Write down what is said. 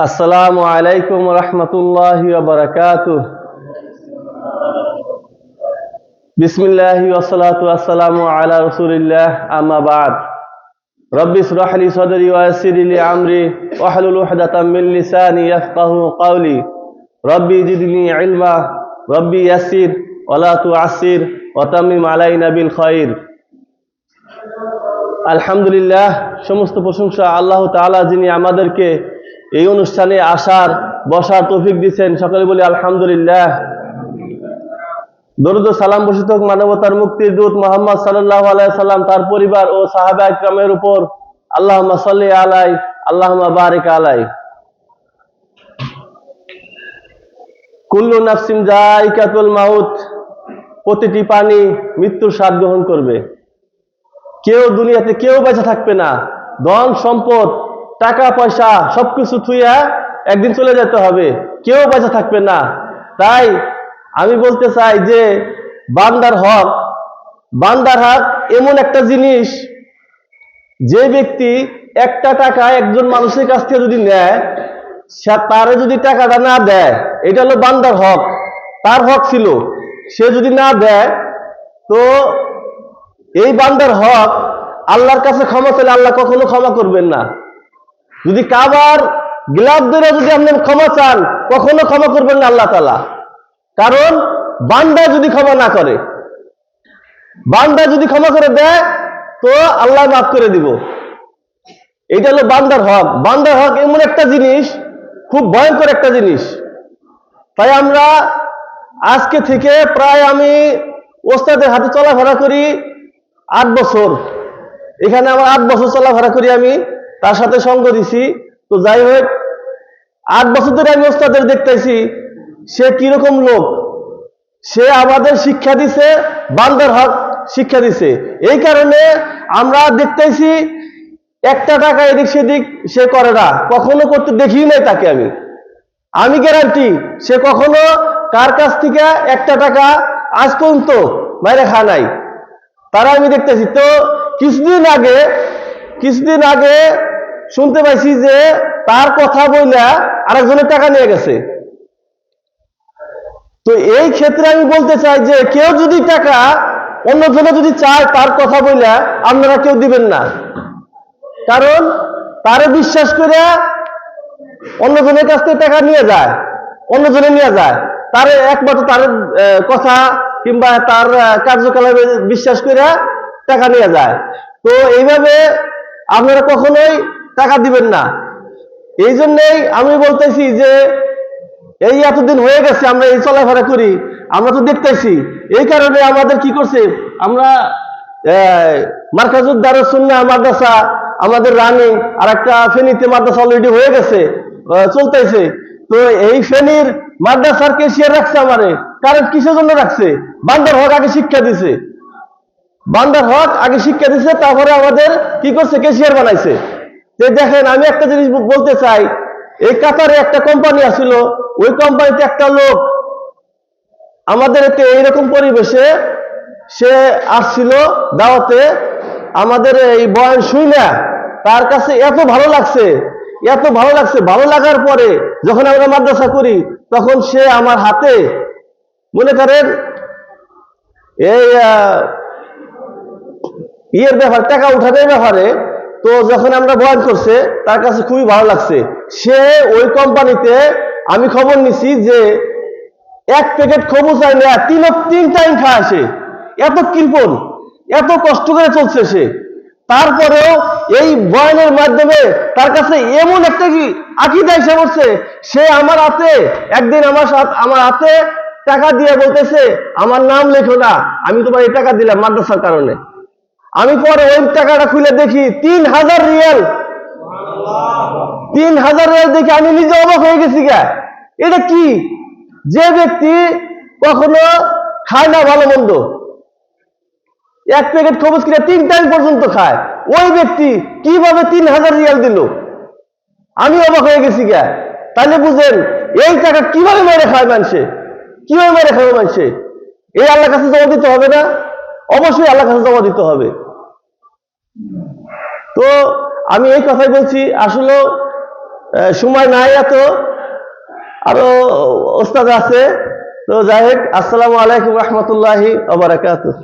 আসসালামু আলাইকুম রহমতুল্লাহি ওয়া বারাকাতুহু। বিসমিল্লাহি ওয়াসসালাতু ওয়াসসালামু আলা রাসূলিল্লাহ, আম্মা বা'দ। রব্বি ইশরাহ লি সাদরি ওয়া ইয়াসসির লি আমরি ওয়াহলুল উকদাতাম মিন লিসানি ইয়াফকাহু কওলি। রব্বি জিদনি ইলমা, রব্বি ইয়াসসির ওয়া লা তু'আসসির ওয়া তাম্মিম আলাইনা বিল খায়র। আলহামদুলিল্লাহ, সমস্ত প্রশংসা আল্লাহ তাআলা, যিনি আমাদেরকে এই অনুষ্ঠানে আসার বসার তৌফিক দিয়েছেন। সকলে বলি আলহামদুলিল্লাহ। দরুদ ও সালাম বর্ষিত হোক মানবতার মুক্তির দূত মুহাম্মদ সাল্লাল্লাহু আলাইহি সাল্লাম, তার পরিবার ও সাহাবা ইকরামের উপর। আল্লাহুম্মা সাল্লি আলাই, আল্লাহুম্মা বারিক আলাই। কুল্লু নাফসিন যায়িকাতুল মাউত, প্রতিটি প্রাণী মৃত্যুর স্বাদ গ্রহণ করবে। কেউ দুনিয়াতে কেউ বেঁচে থাকবে না। ধন সম্পদ, টাকা পয়সা সবকিছু থুইয়া একদিন চলে যেতে হবে, কেউ বেঁচে থাকবে না। তাই আমি বলতে চাই যে বান্দার হক এমন একটা জিনিস, যে ব্যক্তি একটা টাকা একজন মানুষের কাছ থেকে যদি নেয়, তারে যদি টাকাটা না দেয়, এটা হলো বান্দার হক। তার হক ছিল, সে যদি না দেয় তো এই বান্দার হক আল্লাহর কাছে ক্ষমা চাইলে আল্লাহ কখনো ক্ষমা করবেন না। যদি কাবার গিলাফ ধরে যদি আপনি ক্ষমা চান, কখনো ক্ষমা করবেন না আল্লাহ তাআলা। কারণ বান্দা যদি ক্ষমা না করে, বান্দা যদি ক্ষমা করে দেয় তো আল্লাহ মাফ করে দিব। এটা হলো বান্দার হক। বান্দার হক এমন একটা জিনিস, খুব ভয়ঙ্কর একটা জিনিস। তাই আমরা আজকে থেকে প্রায় আমি ওস্তাদের হাতে চলাফেরা করি 8 বছর। এখানে আমার 8 বছর চলাফেরা করি, আমি তার সাথে সঙ্গ দিছি। তো যাই হোক, 8 বছর ধরে আমি ওস্তাদের দেখতেছি সে কিরকম লোক। সে আমাদের শিক্ষা দিছে, বান্দার হক শিক্ষা দিছে। এই কারণে আমরা দেখতেছি একটা টাকা এদিক সেদিক সে করে না, কখনো করতে দেখি নাই তাকে। আমি গ্যারান্টি সে কখনো কার কাছ থেকে একটা টাকা আজ পর্যন্ত বাইরে খা নাই, তারা আমি দেখতেছি। তো কিছুদিন আগে শুনতে পাইছি যে তার কথা বইলা আরেকজনের টাকা নিয়ে গেছে। তো এই ক্ষেত্রে আমি বলতে চাই যে কেউ যদি টাকা অন্যজনে যদি চায়, তার কথা বইলা আপনারা কেউ দিবেন না। কারণ তারে বিশ্বাস করে অন্যজনের কাছ থেকে টাকা নিয়ে যায়, তারে একমাত্র তার কথা কিংবা তার কার্যকলাপে বিশ্বাস করে টাকা নিয়ে যায়। তো এইভাবে আপনারা কখনোই টাকা দিবেন না। এই জন্যই আমি বলতেছি যে এই এতদিন হয়ে গেছে আমরা এই চলাফেরা করি, আমরা তো দেখতেছি। এই কারণে আমাদের কি করছে, আমরা মার্কাজুদ দারুস সুন্নাহ মাদ্রাসা আমাদের রানিং, আর একটা ফেনীতে মাদ্রাসা অলরেডি হয়ে গেছে, চলতেছে। তো এই ফেনীর মাদ্রাসার কেশিয়ার রাখছে আমারে। কারণ কিসের জন্য রাখছে? বান্দার হক আগে শিক্ষা দিছে, তারপরে আমাদের কি করছে, কেশিয়ার বানাইছে। যে দেখেন, আমি একটা জিনিস বলতে চাই, এই কাতারে একটা কোম্পানি আছিল, ওই কোম্পানিতে একটা লোক আমাদের এইরকম পরিবেশে সে আসছিল দাওয়াতে। আমাদের এই বয়ান শুইনা তার কাছে এত ভালো লাগছে। ভালো লাগার পরে যখন আমরা মাদ্রাসা করি, তখন সে আমার হাতে, মনে করেন এই ব্যাপার, টাকা উঠানোর ব্যাপারে, তো যখন আমরা বয়ান করছে তার কাছে খুবই ভালো লাগছে। সে ওই কোম্পানিতে, আমি খবর নিছি যে 1 প্যাকেট খবর চাই না, 3 টাইম খায় সে। এত কৃপণ, এত কষ্ট করে চলছে সে। তারপরেও এই বয়ানের মাধ্যমে তার কাছে এমন একটা কি আকীদা এসে পড়ছে, সে আমার হাতে একদিন আমার হাতে টাকা দিয়ে বলতেছে, আমার নাম লেখো না, আমি তোমার এই টাকা দিলাম মাদ্রাসার কারণে। আমি পরে ওই টাকাটা খুলে দেখি 3000 রিয়াল। 3000 রিয়াল দেখে আমি নিজে অবাক হয়ে গেছি। এটা কি? যে ব্যক্তি কখনো খায় না ভালো মন্দ, 1 প্যাকেট খবজ কিনে 3 টাইম পর্যন্ত খায়, ওই ব্যক্তি কিভাবে 3000 রিয়াল দিল? আমি অবাক হয়ে গেছি। তাহলে বুঝেন এই টাকা কিভাবে মেরে খায় মানুষে, এই আল্লাহর কাছে জমা দিতে হবে না? অবশ্যই আল্লাহর কাছে জমা দিতে হবে। তো আমি এই কথাই বলছি, আসলে সময় নাই এত, আরো ওস্তাদ আছে। তো যাই হোক, আসসালামু আলাইকুম রহমতুল্লাহি ওয়া বারাকাতুহু।